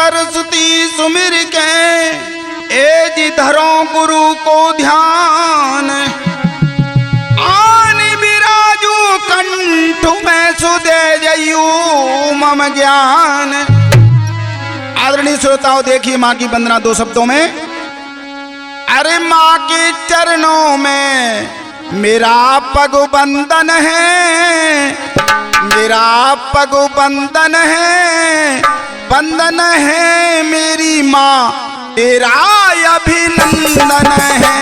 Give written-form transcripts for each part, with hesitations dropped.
सरस्वती सुमिर के एज धरो गुरु को ध्यान। आन बिराजू कंठ में सुदे जयू मम ज्ञान। आदरणीय श्रोताओं, देखिए माँ की वंदना दो शब्दों में। अरे माँ के चरणों में मेरा पग बंदन है, मेरा पग बंदन है, बंदन है मेरी माँ तेरा अभिनंदन है।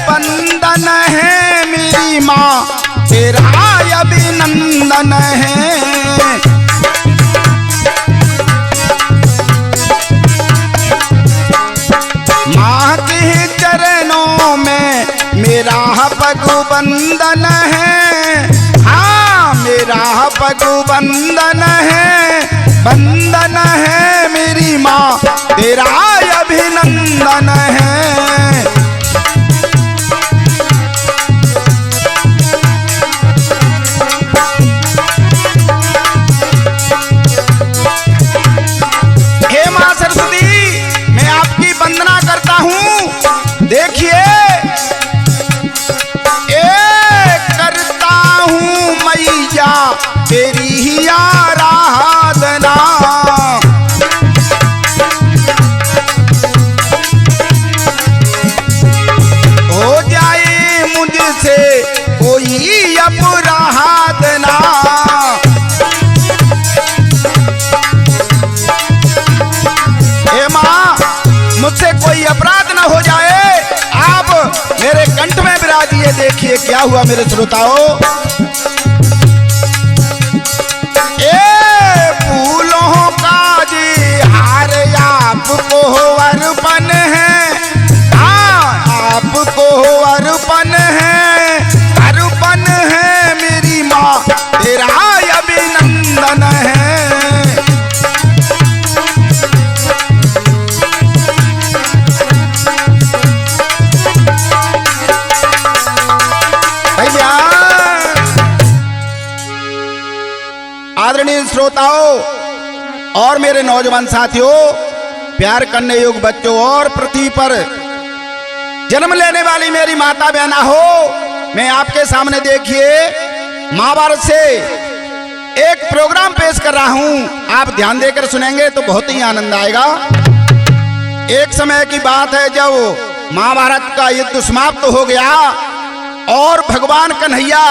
बंदन है मेरी माँ तेरा अभिनंदन है। माँ के चरणों में मेरा पग बंदन है, हाँ मेरा पग बंदन है, बंदन है मेरी माँ तेरा अभिनंदन है। देखिए करता हूँ मैया तेरी ही आराधना। हो जाए मुझसे कोई अपराध ना, हे माँ मुझसे कोई अपराध ना हो जाए, मेरे कंठ में विराजिए। देखिए क्या हुआ मेरे श्रोताओं। फूलों का जी हार आपको अर्पण है, हाँ आपको अर्पण है, अर्पण है मेरी माँ तेरा अभिनंदन है। आदरणीय श्रोताओं और मेरे नौजवान साथियों, प्यार करने योग्य बच्चों और पृथ्वी पर जन्म लेने वाली मेरी माता बहना हो, मैं आपके सामने देखिए महाभारत से एक प्रोग्राम पेश कर रहा हूं। आप ध्यान देकर सुनेंगे तो बहुत ही आनंद आएगा। एक समय की बात है जब महाभारत का युद्ध समाप्त हो गया और भगवान कन्हैया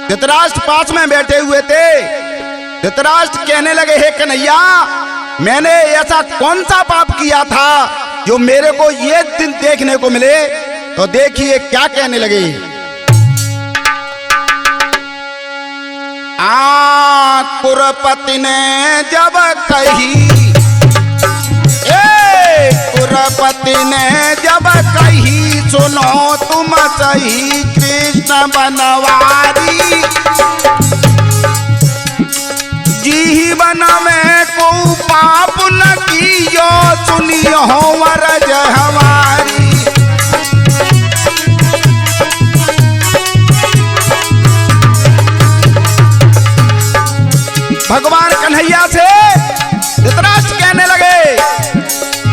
धृतराष्ट्र पास में बैठे हुए थे। धृतराष्ट्र कहने लगे, हे कन्हैया मैंने ऐसा कौन सा पाप किया था जो मेरे को ये दिन देखने को मिले। तो देखिए क्या कहने लगे। कुरपति ने जब कही, कुरपति ने जब कही सुनो तुम सही कृष्ण बनवारी। जीवन में को पाप न कियो सुनियो वरज हमारी। भगवान कन्हैया से धृतराष्ट्र कहने लगे,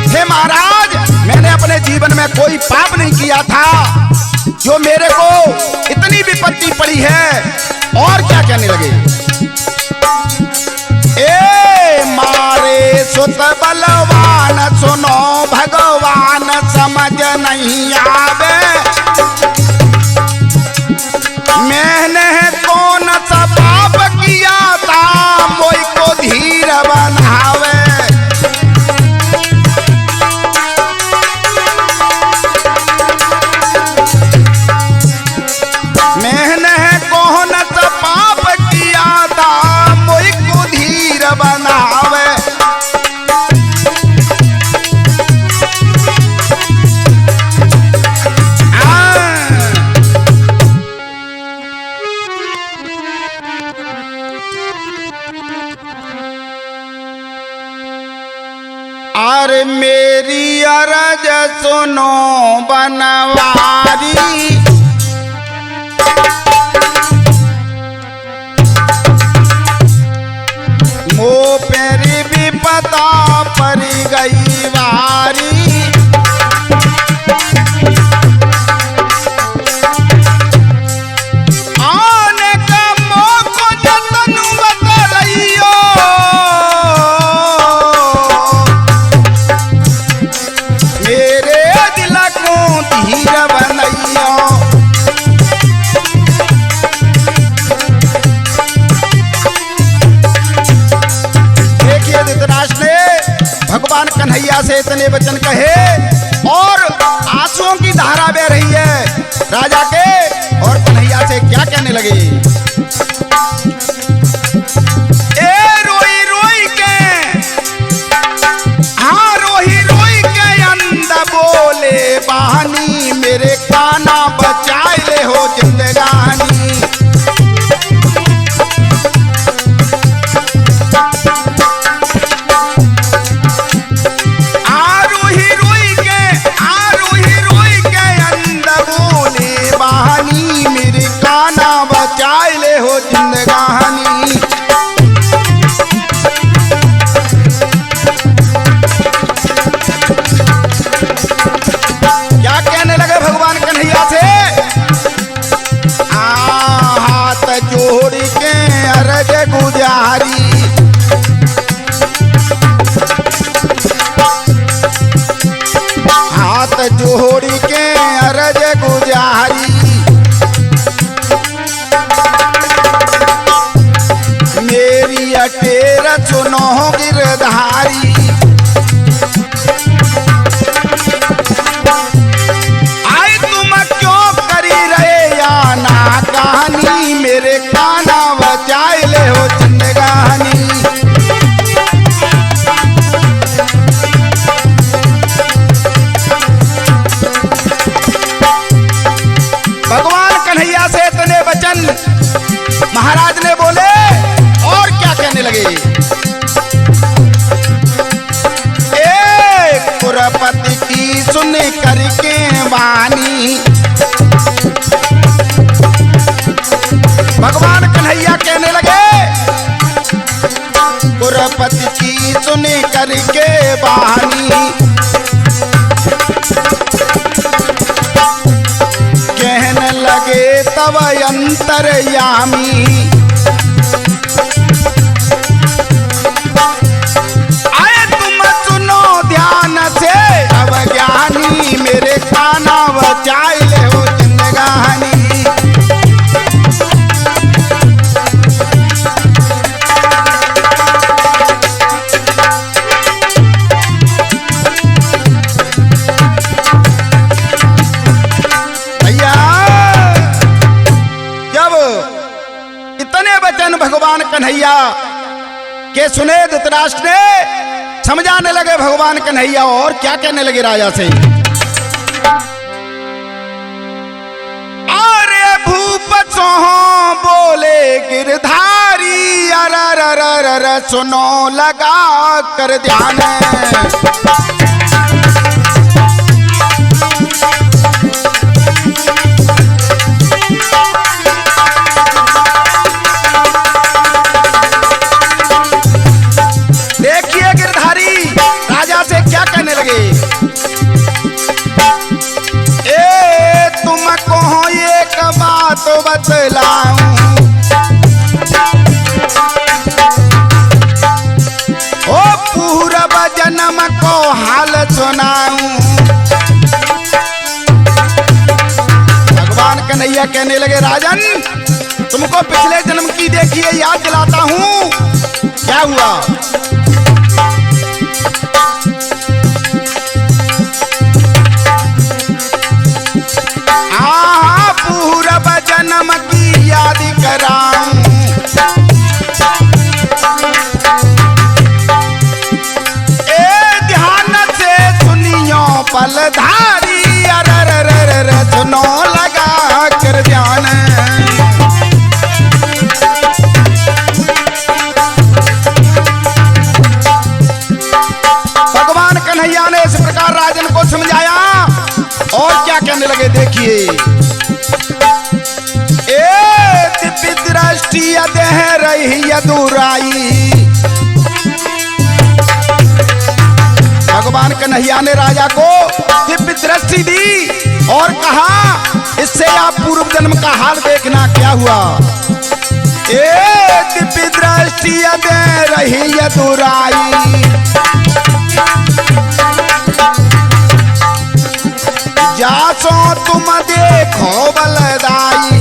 हे महाराज मैंने अपने जीवन में कोई पाप नहीं किया था जो मेरे को इतनी विपत्ति पड़ी है। और क्या कहने लगे, मारे सुत बलवान सुनो भगवान समझ नहीं आवे। मैंने कौन सा पाप किया था मोई को धीर बनावे। मैंने कौन सा पाप किया था मोई को धीर बनावे। और मेरी अरज सुनो बनवारी, मो पेरी भी पता पड़ गई वारी। आने का मौका जतन बतलाइयो, मेरे दिल को धीर बनाइयो। देखिए धृतराष्ट्र ने भगवान कन्हैया से इतने वचन कहे और आंसुओं की धारा बह रही है राजा के, और कन्हैया से क्या कहने लगे। ए रोई रोई के, हाँ रोई रोई के अंद बोले बहानी, मेरे काना बचाए ले हो जिंदगानी। क्या कहने लगे भगवान कन्हैया से, हाथ जोड़ के अरज गुजारी, हाथ जोड़ के अरज गुजारी, मेरी अटेर सुनो गिरधारी। आए तुम क्यों करी रहे या ना कहानी, मेरे काना बचाए ले हो जिंदगानी। भगवान कन्हैया से इतने वचन महाराज ने बोले और क्या कहने लगे। ए कुरपति की सुन करके वाणी, भगवान कन्हैया कहने लगे कुरपति की सुन करके वाणी, कहने लगे तब अंतर्यामी। आए तुम सुनो ध्यान से अब ज्ञानी, मेरे काना बचाए ले हो जिंदगानी। भगवान कन्हैया के सुने धृतराष्ट्र ने समझाने लगे भगवान कन्हैया, और क्या कहने लगे राजा से। अरे भूप सोहो बोले गिरधारी, अर सुनो लगा कर ध्यान। देखिए गिरधारी राजा से क्या कहने लगे। ए तुमको एक बात बतलाऊं, ओ पूर्व जन्म को हाल सुनाऊं। भगवान कन्हैया कहने लगे राजन, तुमको पिछले जन्म की देखिए याद दिलाता हूं क्या हुआ। पूर्व जन्म की याद कराऊं, ए ध्यान से सुनियो पलधारी, अर सुनो लगा कर ध्यान। कन्हैया ने इस प्रकार राजन को समझाया और क्या कहने लगे, देखिए। ए दिव्य दृष्टि देह रही अधूराई। भगवान कन्हैया ने राजा को दिव्य दृष्टि दी और कहा, इससे आप पूर्व जन्म का हाल देखना क्या हुआ। ए दिव्य दृष्टि दे रही अधूराई। जासो तुम देखो बलदाई।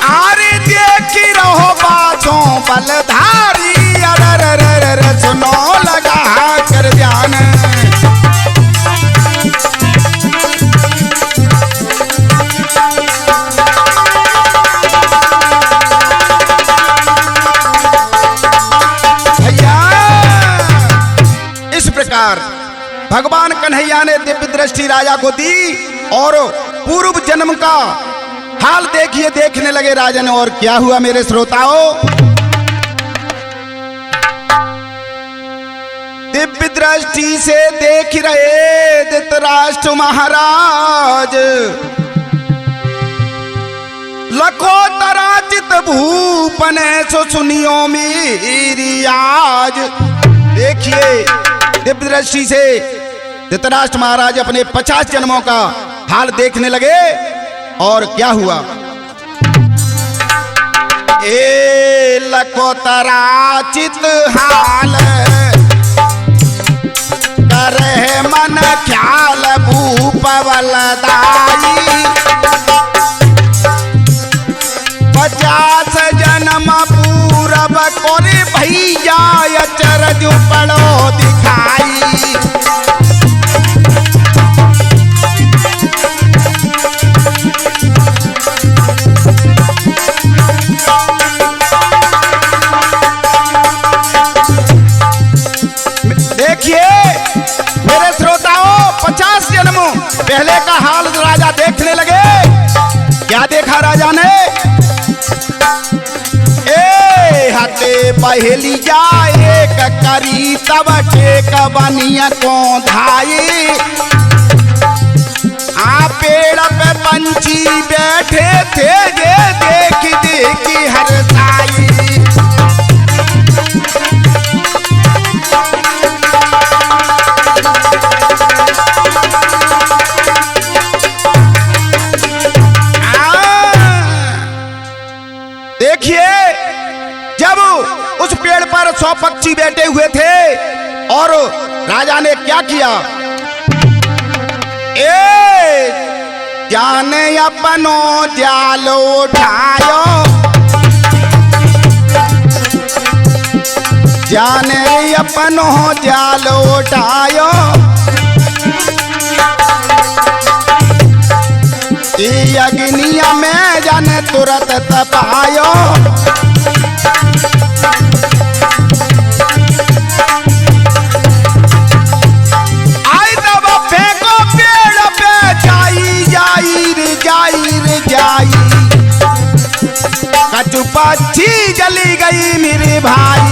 आरे देखी रहो बासों बलधारी। अरर सुनो लगा कर ध्यान। भगवान कन्हैया ने दिव्य दृष्टि राजा को दी और पूर्व जन्म का हाल देखिए देखने लगे राजन। और क्या हुआ मेरे श्रोताओं, दिव्य दृष्टि से देख रहे धृतराष्ट्र महाराज। लखोदराचित भूपन सो सुनियो मेरी आज। देखिए दिव्य दृष्टि से धृतराष्ट्र महाराज अपने 50 जन्मों का हाल देखने लगे। और क्या हुआ, ए लखोदराचित हाल करे मन ख्याल भूप बलदाई। 50 जन्म पूरब कोरे भैया अचरज पड़ो दिखाई। देखिए मेरे श्रोताओं, 50 जन्मों पहले का हाल राजा देखने लगे। क्या देखा राजा ने, हते पहली जाए करी तब टेक बनिया को धाई। आ पेड़ पे पंछी बैठे थे ये देखी देखी हरसाई। देखिए जब उस पेड़ पर 100 पक्षी बैठे हुए थे और राजा ने क्या किया, ए जाने अपनो जाल उठायो। जाने अपनो जाल उठायो। अग्निया में जाने तुरंत तपायो। आई तब फेंको पेड़ पे जाई जाई रे जाई रे जाई। कचू पक्षी जली गई मेरे भाई।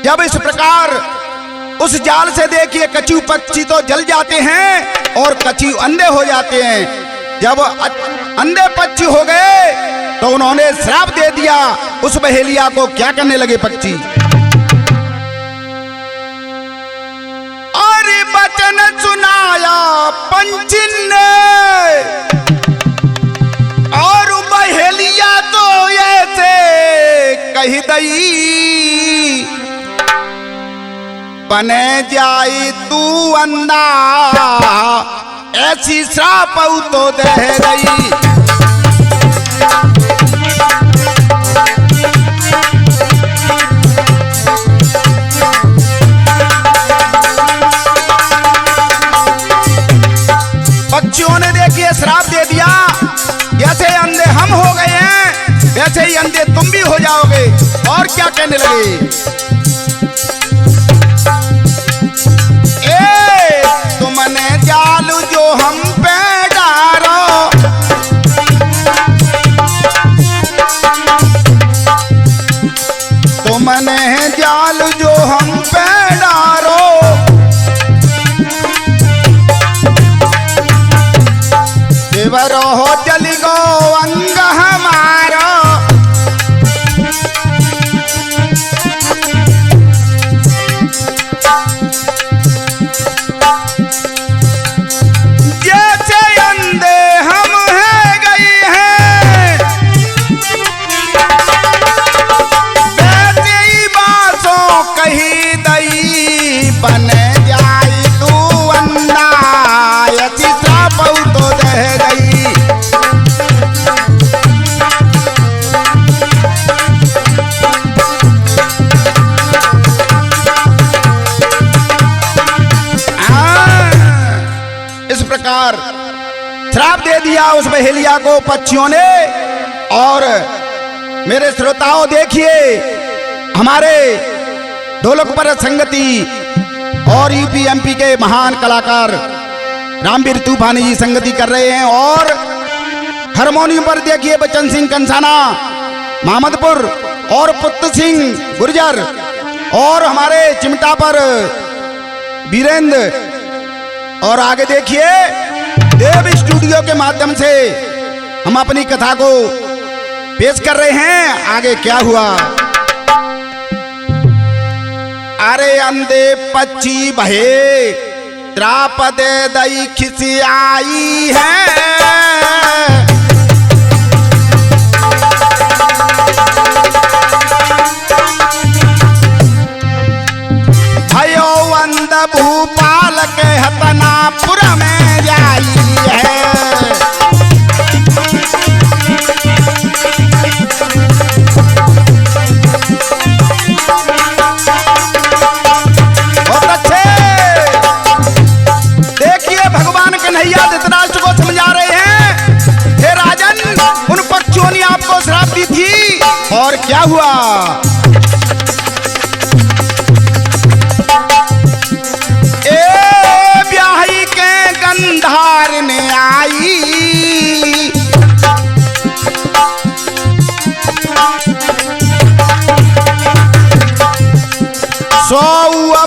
जब इस प्रकार उस जाल से देखिए कछू पक्षी तो जल जाते हैं और कछू अंधे हो जाते हैं। जब अंधे पक्षी हो गए तो उन्होंने श्राप दे दिया उस बहेलिया को। क्या करने लगे पक्षी, और वचन सुनाया पंछी ने और बहेलिया तो ऐसे कही दई। बने जाई तू अंधा ऐसी श्राप तो दे रही। पक्षियों ने देखिए श्राप दे दिया, जैसे अंधे हम हो गए हैं वैसे ही अंधे तुम भी हो जाओगे। और क्या कहने लगे, तुमने जाल जो हम पे डाला इस प्रकार श्राप दे दिया उस बहेलिया को पक्षियों ने। और मेरे श्रोताओं देखिए, हमारे ढोलक पर संगति और यूपी एमपी के महान कलाकार रामवीर तूफानी जी संगति कर रहे हैं। और हारमोनियम पर देखिए बच्चन सिंह कंसाना महमदपुर और पुत्र सिंह गुर्जर, और हमारे चिमटा पर वीरेंद्र। और आगे देखिए देव स्टूडियो के माध्यम से हम अपनी कथा को पेश कर रहे हैं। आगे क्या हुआ? अरे अंधे पक्षी बहे त्राप दे दई खिसियाई है, भयो अंध भूपाल के हतनापुर में जाई है। कन्हैया धृतराष्ट्र को समझा रहे हैं, हे राजन, उन पक्षियों ने आपको श्राप दी थी और क्या हुआ? ए ब्याही के गंधार ने आई, सौ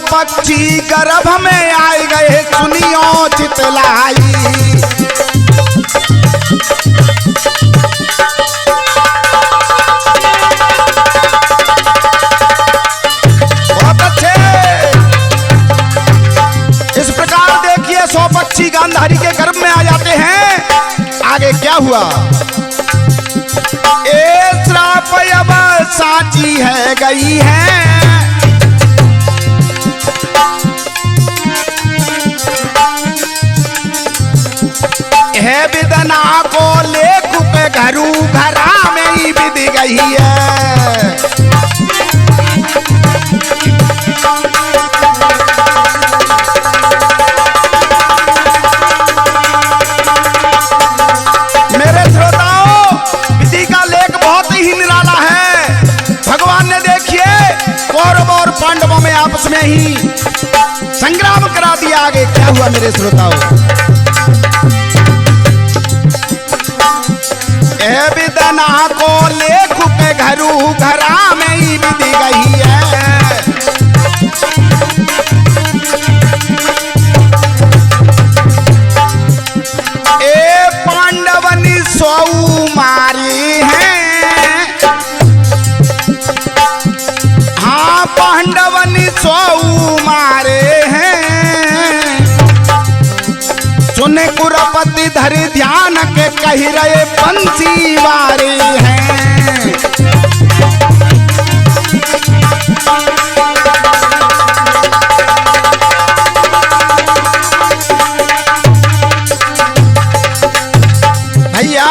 पक्षी गर्भ में आए गए सुनियो चितलाई। बहुत अच्छे। इस प्रकार देखिए 100 पक्षी गांधारी के गर्भ में आ जाते हैं। आगे क्या हुआ? ए श्राप अब साची है गई है, है विदना को लेकु के घरू घरा में ही विद गई है। मेरे श्रोताओं, विधि का लेख बहुत ही निराला है। भगवान ने देखिए कौरव और पांडवों में आपस में ही संग्राम करा दिया। आगे क्या हुआ मेरे श्रोताओं? विदना को लेकु के घरू घरा में ही विधि गई है। ए पांडवनी 100 मारे हैं, हाँ पांडवनी 100 मारे हैं। सुने कुरपति धरि ध्यान के कही रहे बंसी वारे हैं। भैया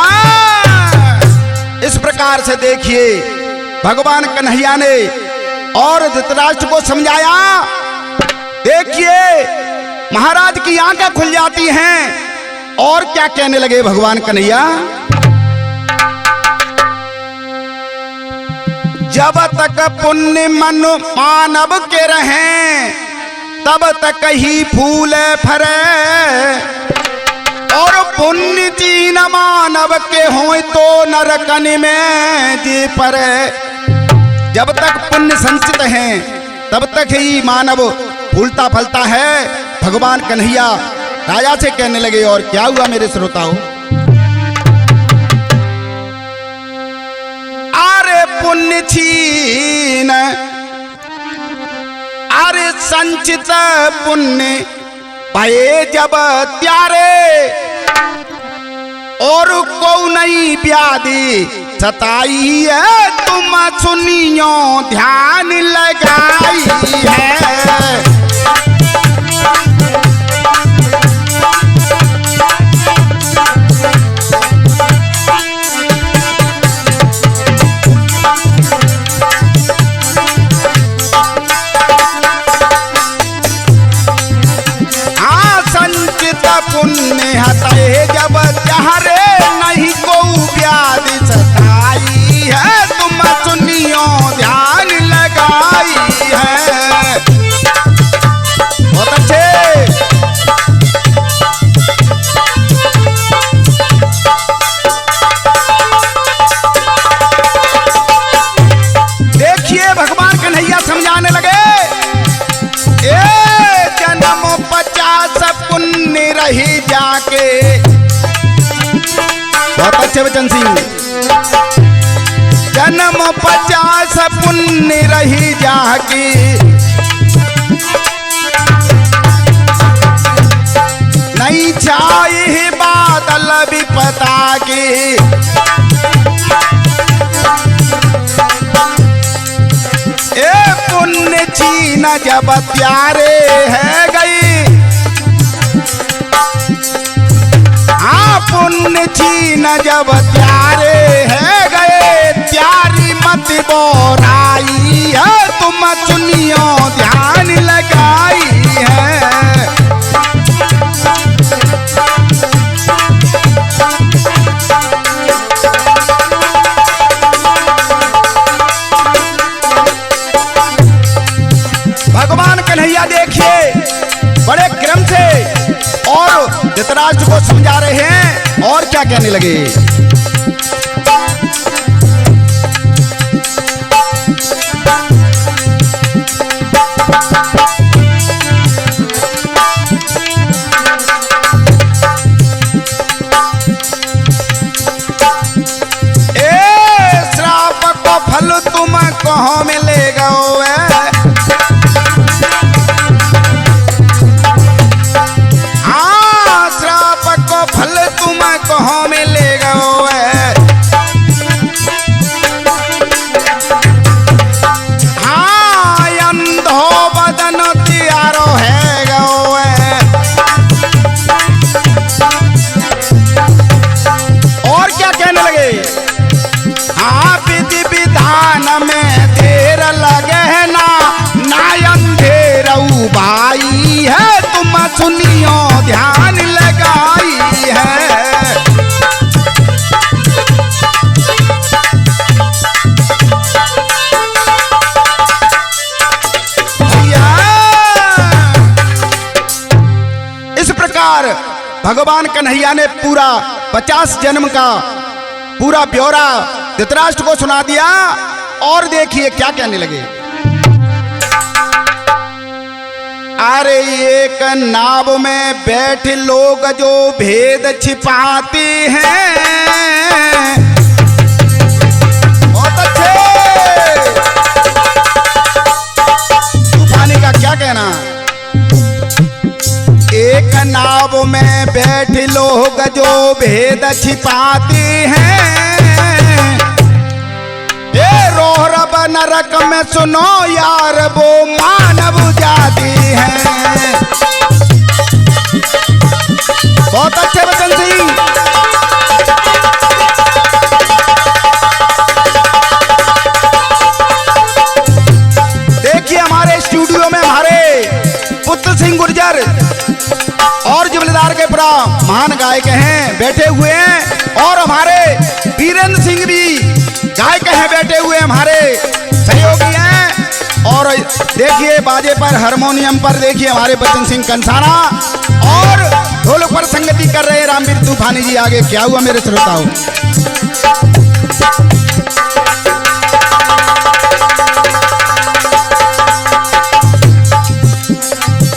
इस प्रकार से देखिए भगवान कन्हैया ने और धृतराष्ट्र को समझाया। देखिए महाराज की आंखें खुल जाती हैं। और क्या कहने लगे भगवान कन्हैया? जब तक पुण्य मनु मानव के रहें तब तक ही फूल फरे, और पुण्य चीन मानव के हों तो नरकन में जी परे। जब तक पुण्य संचित हैं तब तक ही मानव फूलता फलता है। भगवान कन्हैया राजा से कहने लगे। और क्या हुआ मेरे श्रोताओं? अरे पुण्य छीन, अरे संचित पुण्य पाए जब त्यारे, और को नहीं व्याधि सताई है तुम सुनियो ध्यान लगाई है। संचित का पुण्य हटे जब चाहरे नहीं को व्याध सताई है तुम सुनियो ध्यान लगाई है। बहुत अच्छे। देखिए भगवान कन्हैया समझाने लगे, ए जन्म 50 पुण्य रही जाके। बहुत अच्छे बचन सिंह। जन्म 50 पुण्य रही जाके, नहीं छाई बादल विपदा की। ए पुण्य छीन जब प्यारे है गई, हाँ पुण्य छीन जब प्यारे है गए, प्यारी मत बोराई है तुम सुनियो ध्यान लगाई है। भगवान कन्हैया देखिए बड़े क्रम से और धृतराष्ट्र को समझा रहे हैं और क्या कहने लगे। ए श्राप को फल तुम कहाँ मिलेगा, फल तुम कहाँ मिलेगा। हाँ अंधो बदन त्यारो है गो। और क्या कहने लगे, हाँ विधि विधान में देर लगे ना, ना अंधेर भाई है तुम सुनियो ध्यान लगाई है। इस प्रकार भगवान कन्हैया ने पूरा 50 जन्म का पूरा ब्यौरा धृतराष्ट्र को सुना दिया। और देखिए क्या कहने लगे, अरे एक नाव में बैठ लोग जो भेद छिपाते हैं। बहुत अच्छे। तूफानी का क्या कहना, एक नाव में बैठ लोग जो भेद छिपाते हैं, ये रोहरब नरक में सुनो यार वो मानव जाति है। बहुत अच्छे बचन सिंह। देखिए हमारे स्टूडियो में हमारे पुत्र सिंह गुर्जर और जुबलेदार के पुरा महान गायक हैं बैठे हुए हैं, और हमारे वीरेंद्र सिंह भी गायक हैं बैठे हुए हमारे सहयोगी हैं। और देखिए बाजे पर हारमोनियम पर देखिए हमारे बचन सिंह कंसाना, और ढोलक पर संगति कर रहे रामवीर तूफानी जी। आगे क्या हुआ मेरे श्रोताओं,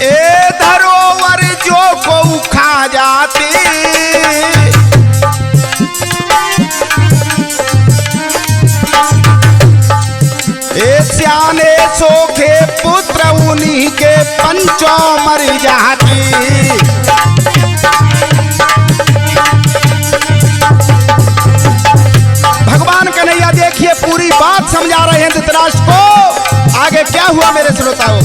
ए धरोवर जो को खा जाती, सियाने सोखे पुत्र उन्हीं के पंचों मर जाती। भगवान कन्हैया देखिए पूरी बात समझा रहे हैं धृतराष्ट्र को। आगे क्या हुआ मेरे श्रोताओं,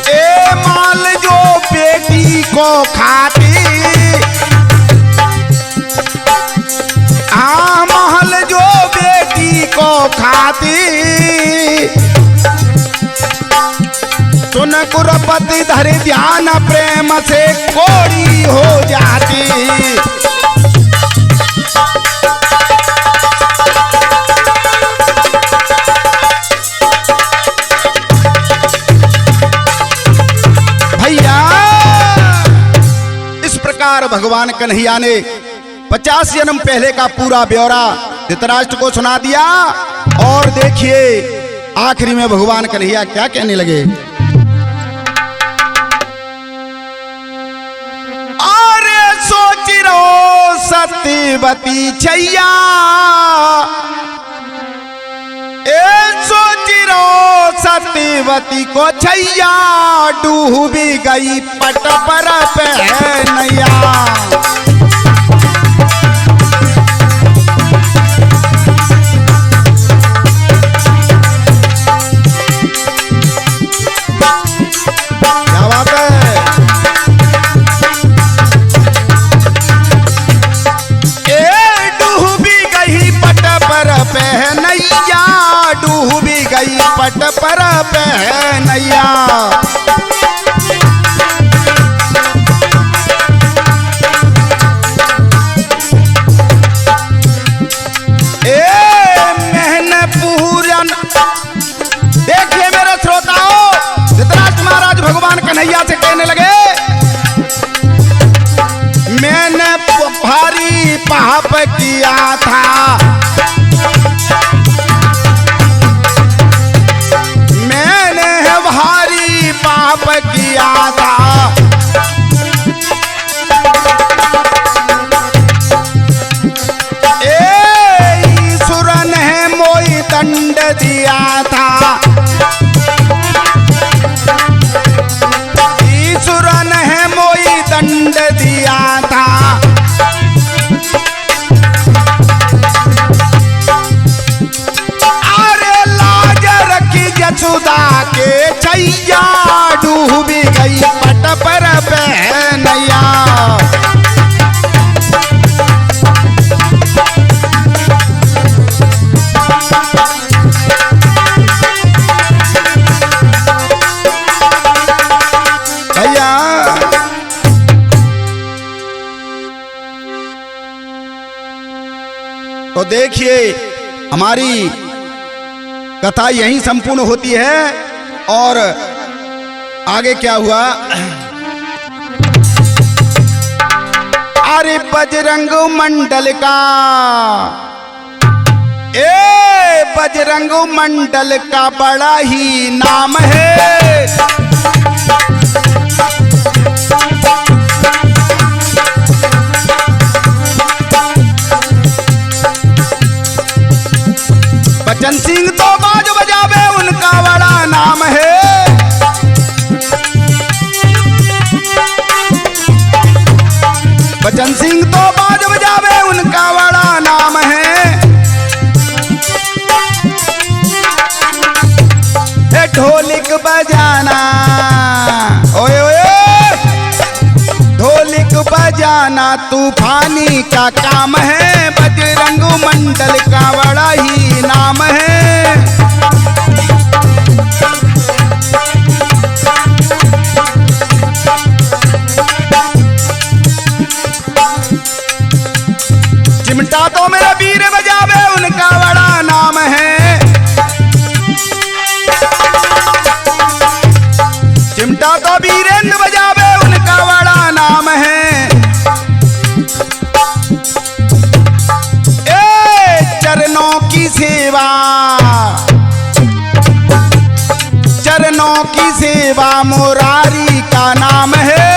ए माल जो बेटी को खाती, हाँ महल जो बेटी को खाती, सुन कुरपति धरे ध्यान प्रेम से कोड़ी हो जाती। भैया इस प्रकार भगवान कन्हैया ने 50 जन्म पहले का पूरा ब्यौरा धृतराष्ट्र को सुना दिया। और देखिए आखिरी में भगवान कन्हैया क्या कहने लगे। अरे सोच रो सत्यवती छैया, सोच रो सत्यवती को छैया, डूबी गई पट पर नैया। पट पर नैया। मेहन पूरन देखिए मेरे श्रोताओं, धृतराष्ट्र महाराज भगवान कन्हैया से कहने लगे, मैंने भारी पाप किया था, पाप किया था। ईश्वर ने मोई दंड दिया था, ईश्वर ने मोई दंड दिया था। अरे लाज रखी यशोदा के छैया, डूबी गई पट पर नैया। भैया तो देखिए हमारी कथा यहीं संपूर्ण होती है। और आगे क्या हुआ। अरे बजरंग मंडल का, बजरंग मंडल का बड़ा ही नाम है। बचन सिंह तो बाज बजावे उनका बड़ा नाम है। बचन सिंह तो बाज बजावे उनका बड़ा नाम है। ढोलिक बजाना, ओए ओए, ढोलिक बजाना तूफानी का काम है। बजरंग मंडल का बड़ा ही नाम है। चिमटा तो मेरा वीर बजावे उनका बड़ा नाम है। चिमटा तो वीरेंद्र बजावे उनका बड़ा नाम है। चरणों की सेवा, चरणों की सेवा मुरारी का नाम है।